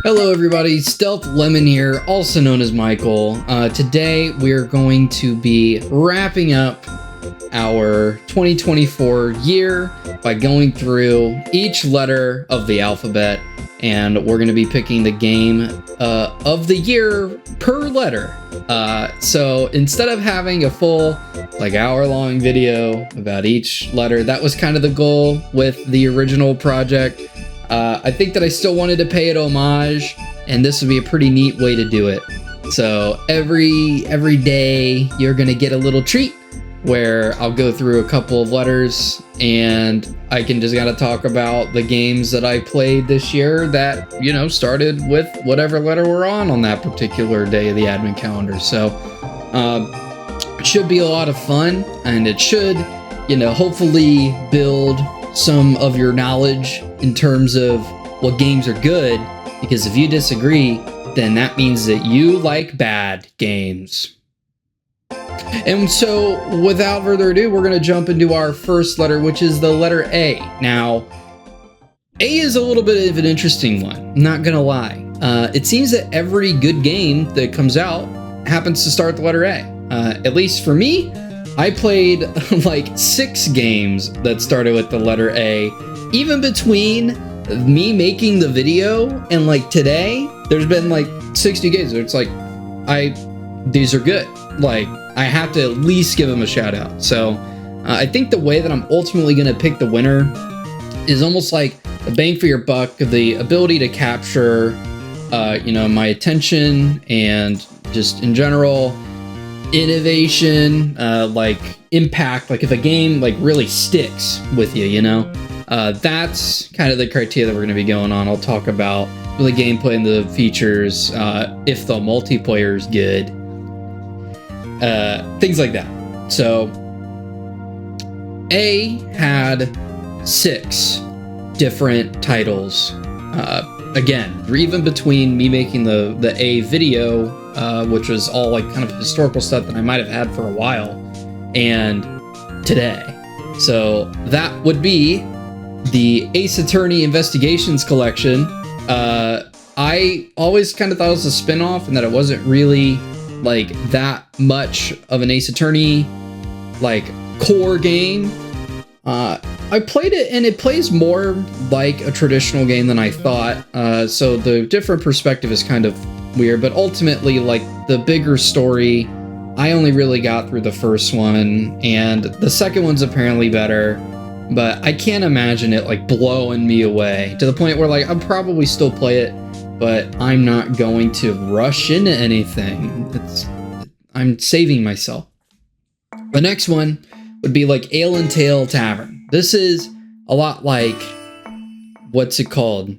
Hello everybody, Stealth Lemon here, also known as Michael. Today we're going to be wrapping up our 2024 year by going through each letter of the alphabet, and we're going to be picking the game of the year per letter. So instead of having a full hour-long video about each letter, that was kind of the goal with the original project. I think that I still wanted to pay it homage, and this would be a pretty neat way to do it. So every day you're gonna get a little treat where I'll go through a couple of letters and I can just gotta talk about the games that I played this year that, you know, started with whatever letter we're on that particular day of the advent calendar. So it should be a lot of fun, and it should, you know, hopefully build some of your knowledge in terms of what games are good, because if you disagree, then that means that you like bad games. And so without further ado, we're going to jump into our first letter, which is the letter A. Now, A is a little bit of an interesting one, I'm not going to lie. It seems that every good game that comes out happens to start the letter A. At least for me, I played like 6 games that started with the letter A. Even between me making the video and like today, there's been like 60 games where it's like, these are good. Like, I have to at least give them a shout out. So I think the way that I'm ultimately going to pick the winner is almost like a bang for your buck, the ability to capture, you know, my attention and just in general, innovation, like impact, like if a game like really sticks with you, you know, that's kind of the criteria that we're going to be going on. I'll talk about the gameplay and the features, if the multiplayer is good, things like that. So A had 6 different titles. Again, even between me making the A video, which was all like kind of historical stuff that I might have had for a while, and today. So that would be the Ace Attorney Investigations Collection. I always kind of thought it was a spin-off and that it wasn't really like that much of an Ace Attorney like core game. I played it and it plays more like a traditional game than I thought. So the different perspective is kind of weird, but ultimately like the bigger story, I only really got through the first one, and the second one's apparently better, but I can't imagine it like blowing me away to the point where like I'll probably still play it, but I'm not going to rush into anything. I'm saving myself. The next one would be like Ale and Tail Tavern. This is a lot like, what's it called?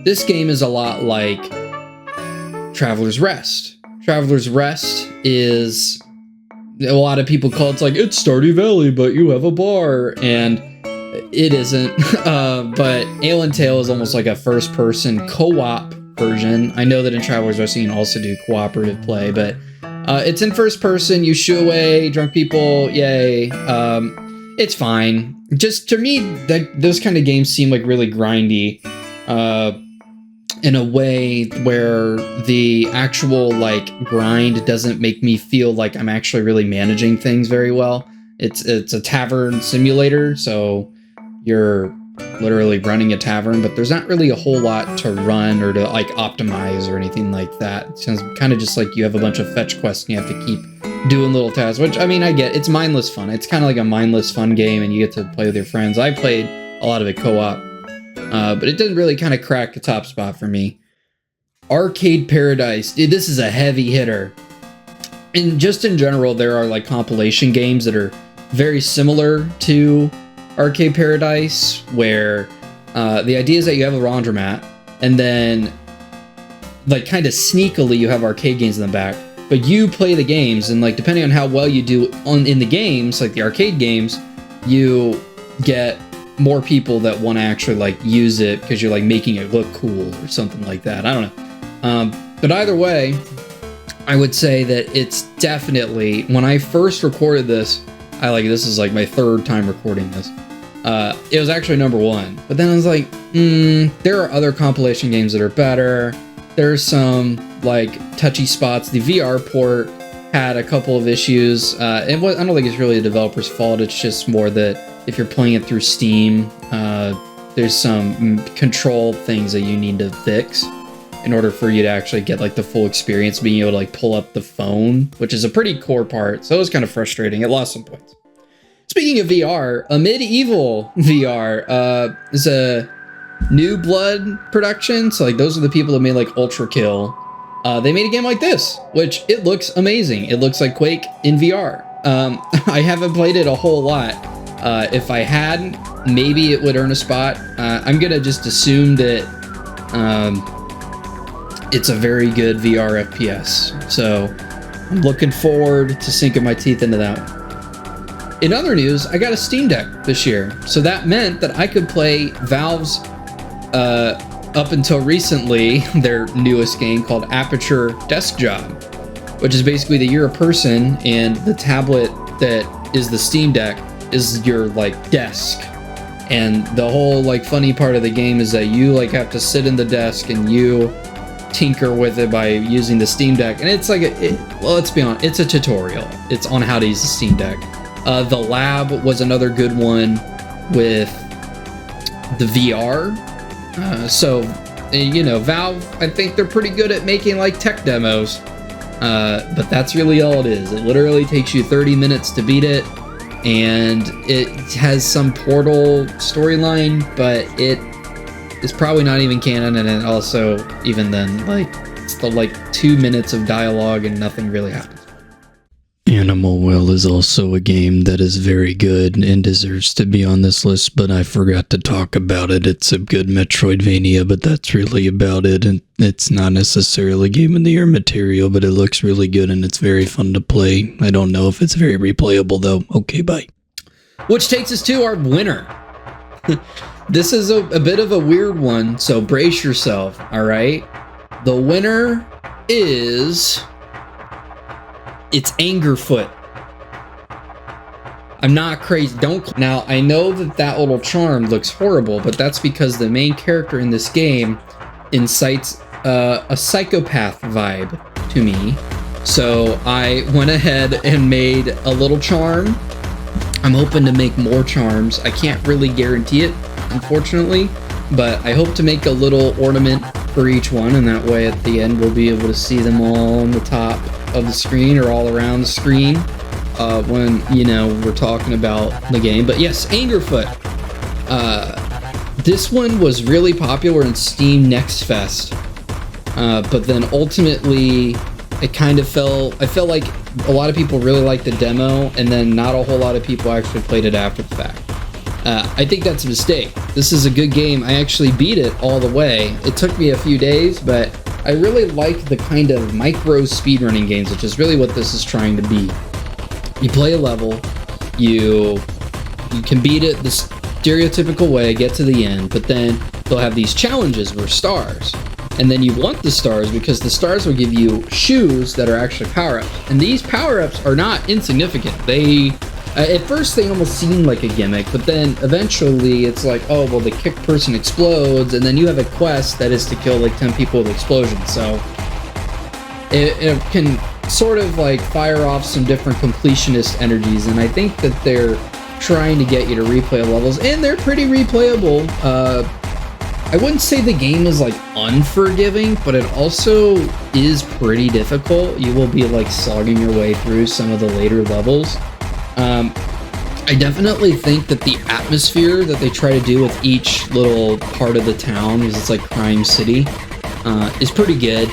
This game is a lot like Traveler's Rest. Traveler's Rest is, a lot of people call it's Stardew Valley, but you have a bar, and it isn't. But Ale and Tail is almost like a first-person co-op version. I know that in Traveler's Rest you can also do cooperative play, but it's in first person. You shoo away drunk people, yay. It's fine. Just to me, those kind of games seem like really grindy, in a way where the actual like grind doesn't make me feel like I'm actually really managing things very well. It's a tavern simulator, so you're literally running a tavern, but there's not really a whole lot to run or to like optimize or anything like that. It sounds kind of just like you have a bunch of fetch quests and you have to keep doing little tasks, which I mean, I get. It's mindless fun. It's kind of like a mindless fun game, and you get to play with your friends. I played a lot of it co-op, but it didn't really kind of crack the top spot for me. Arcade Paradise. Dude, this is a heavy hitter. And just in general, there are like compilation games that are very similar to Arcade Paradise, where the idea is that you have a laundromat, and then like kind of sneakily you have arcade games in the back, but you play the games, and like depending on how well you do in the games, like the arcade games, you get more people that want to actually like use it because you're like making it look cool or something like that. I don't know. But either way, I would say that it's definitely, when I first recorded this, this is like my 3rd time recording this. It was actually number 1. But then I was like, there are other compilation games that are better. There's some like touchy spots. The VR port had a couple of issues. I don't think it's really the developer's fault. It's just more that if you're playing it through Steam, there's some control things that you need to fix in order for you to actually get like the full experience, being able to like pull up the phone, which is a pretty core part. So it was kind of frustrating. It lost some points. Speaking of VR, a Medieval VR is a New Blood production. So like those are the people that made like Ultra Kill. They made a game like this, which it looks amazing. It looks like Quake in VR. I haven't played it a whole lot. If I had, maybe it would earn a spot. I'm gonna just assume that it's a very good VR FPS. So I'm looking forward to sinking my teeth into that one. In other news, I got a Steam Deck this year. So that meant that I could play Valve's, up until recently, their newest game called Aperture Desk Job, which is basically that you're a person and the tablet that is the Steam Deck is your like desk. And the whole like funny part of the game is that you like have to sit in the desk and you tinker with it by using the Steam Deck. And it's like, well, let's be honest, it's a tutorial. It's on how to use the Steam Deck. The Lab was another good one with the VR. So, you know, Valve, I think they're pretty good at making like tech demos. But that's really all it is. It literally takes you 30 minutes to beat it. And it has some Portal storyline, but it is probably not even canon. And it also, even then, like, it's the like 2 minutes of dialogue and nothing really happens. Animal Well is also a game that is very good and deserves to be on this list, but I forgot to talk about it. It's a good Metroidvania, but that's really about it, and it's not necessarily Game of the Year material, but it looks really good and it's very fun to play. I don't know if it's very replayable though. Okay, bye. Which takes us to our winner. This is a bit of a weird one, so brace yourself, all right? The winner is... It's Angerfoot. I'm not crazy. Now, I know that little charm looks horrible, but that's because the main character in this game incites a psychopath vibe to me. So I went ahead and made a little charm. I'm hoping to make more charms. I can't really guarantee it, unfortunately, but I hope to make a little ornament for each one, and that way at the end we'll be able to see them all on the top of the screen or all around the screen when, you know, we're talking about the game. But yes, Angerfoot. This one was really popular in Steam Next Fest, but then ultimately it kind of I felt like a lot of people really liked the demo, and then not a whole lot of people actually played it after the fact. I think that's a mistake. This is a good game. I actually beat it all the way. It took me a few days, but I really like the kind of micro speedrunning games, which is really what this is trying to be. You play a level, you can beat it the stereotypical way, get to the end, but then they'll have these challenges where stars. And then you want the stars because the stars will give you shoes that are actually power-ups. And these power-ups are not insignificant. At first they almost seem like a gimmick, but then eventually it's like, oh, well, the kick person explodes, and then you have a quest that is to kill like 10 people with explosions. So it can sort of like fire off some different completionist energies, and I think that they're trying to get you to replay levels, and they're pretty replayable. I wouldn't say the game is like unforgiving, but it also is pretty difficult. You will be like slogging your way through some of the later levels. I definitely think that the atmosphere that they try to do with each little part of the town, because it's like Crime City, is pretty good.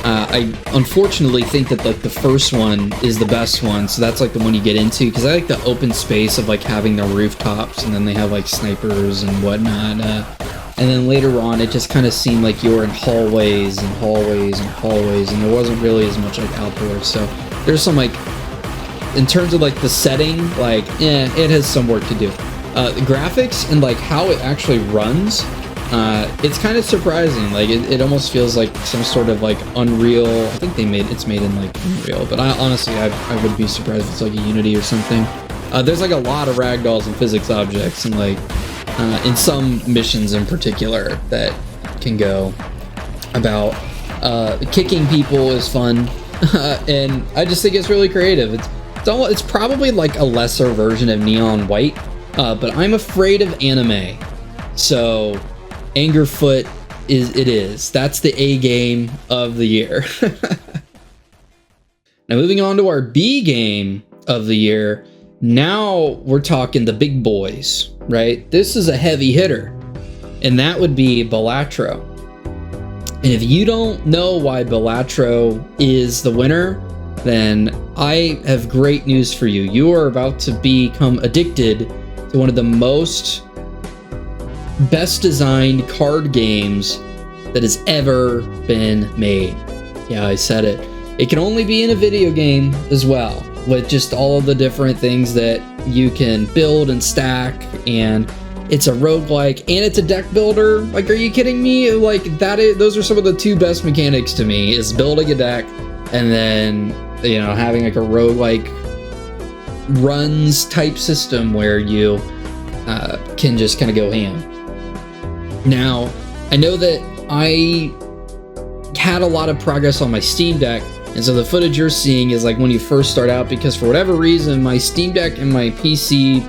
I unfortunately think that like the first one is the best one, so that's like the one you get into, because I like the open space of like having the rooftops, and then they have like snipers and whatnot. And then later on, it just kind of seemed like you were in hallways and hallways and hallways, and there wasn't really as much like outdoors. So there's some like, in terms of like the setting, like, it has some work to do. The graphics and like how it actually runs, it's kind of surprising. Like it almost feels like some sort of like Unreal. I think it's made in like Unreal, but honestly I would be surprised if it's like a Unity or something. There's like a lot of ragdolls and physics objects, and like in some missions in particular that can go about. Kicking people is fun, and I just think it's really creative. It's probably like a lesser version of Neon White, but I'm afraid of anime, so Angerfoot is. That's the A game of the year. Now moving on to our B game of the year. Now we're talking the big boys, right? This is a heavy hitter, and that would be Balatro. And if you don't know why Balatro is the winner, then I have great news for you. You are about to become addicted to one of the most best designed card games that has ever been made. Yeah, I said it. It can only be in a video game as well, with just all of the different things that you can build and stack, and it's a roguelike, and it's a deck builder. Like, are you kidding me? Like, those are some of the two best mechanics to me, is building a deck and then, you know, having like a roguelike runs type system where you can just kind of go ham. Now, I know that I had a lot of progress on my Steam Deck, and so the footage you're seeing is like when you first start out, because for whatever reason, my Steam Deck and my PC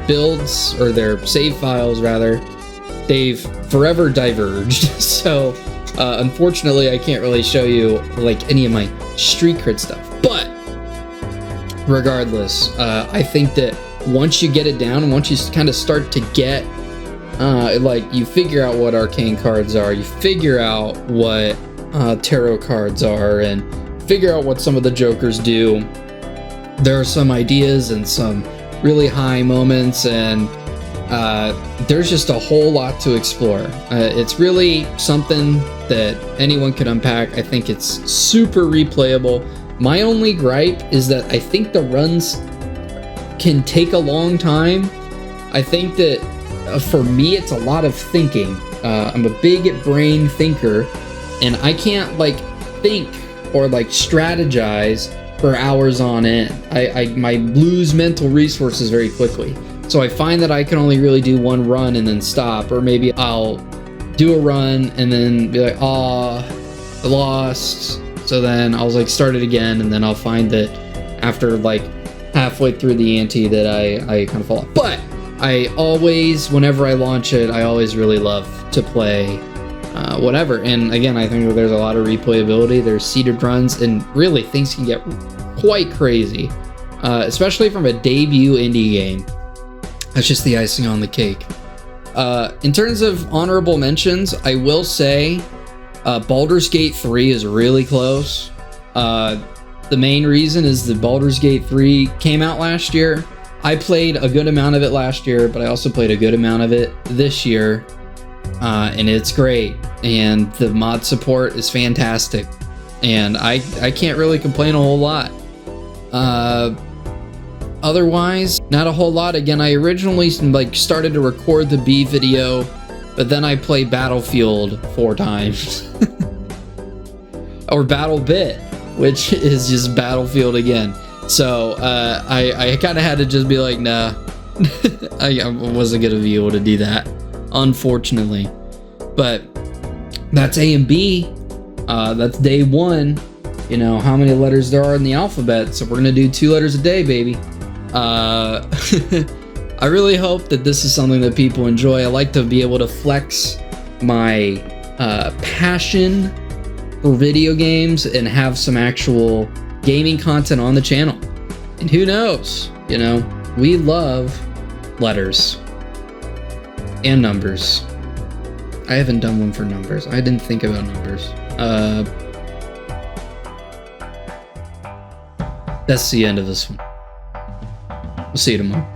builds, or their save files rather, they've forever diverged. So unfortunately, I can't really show you like any of my Street Cred stuff. But regardless, I think that once you get it down, once you kind of start to get like, you figure out what arcane cards are, you figure out what tarot cards are, and figure out what some of the jokers do, there are some ideas and some really high moments, and there's just a whole lot to explore. It's really something that anyone could unpack. I think it's super replayable. My only gripe is that I think the runs can take a long time. I think that for me, it's a lot of thinking. I'm a big brain thinker, and I can't like think or like strategize for hours on end. I lose mental resources very quickly. So I find that I can only really do one run and then stop, or maybe I'll do a run and then be like, oh, I lost. So then I'll like start it again, and then I'll find that after like halfway through the ante that I kind of fall off. But I always, whenever I launch it, I always really love to play whatever. And again, I think that there's a lot of replayability. There's seeded runs, and really things can get quite crazy, especially from a debut indie game. That's just the icing on the cake. In terms of honorable mentions, I will say Baldur's Gate 3 is really close. The main reason is that Baldur's Gate 3 came out last year. I played a good amount of it last year, but I also played a good amount of it this year, and it's great. And the mod support is fantastic, and I can't really complain a whole lot. Otherwise, not a whole lot. Again, I originally like started to record the B video, but then I played Battlefield 4 times. Or BattleBit, which is just Battlefield again. So I kind of had to just be like, nah, I wasn't gonna be able to do that, unfortunately. But that's A and B. That's day one. You know how many letters there are in the alphabet, so we're gonna do 2 letters a day, baby. I really hope that this is something that people enjoy. I like to be able to flex my passion for video games and have some actual gaming content on the channel. And who knows, you know, we love letters and numbers. I haven't done one for numbers. I didn't think about numbers. That's the end of this one. We'll see you tomorrow.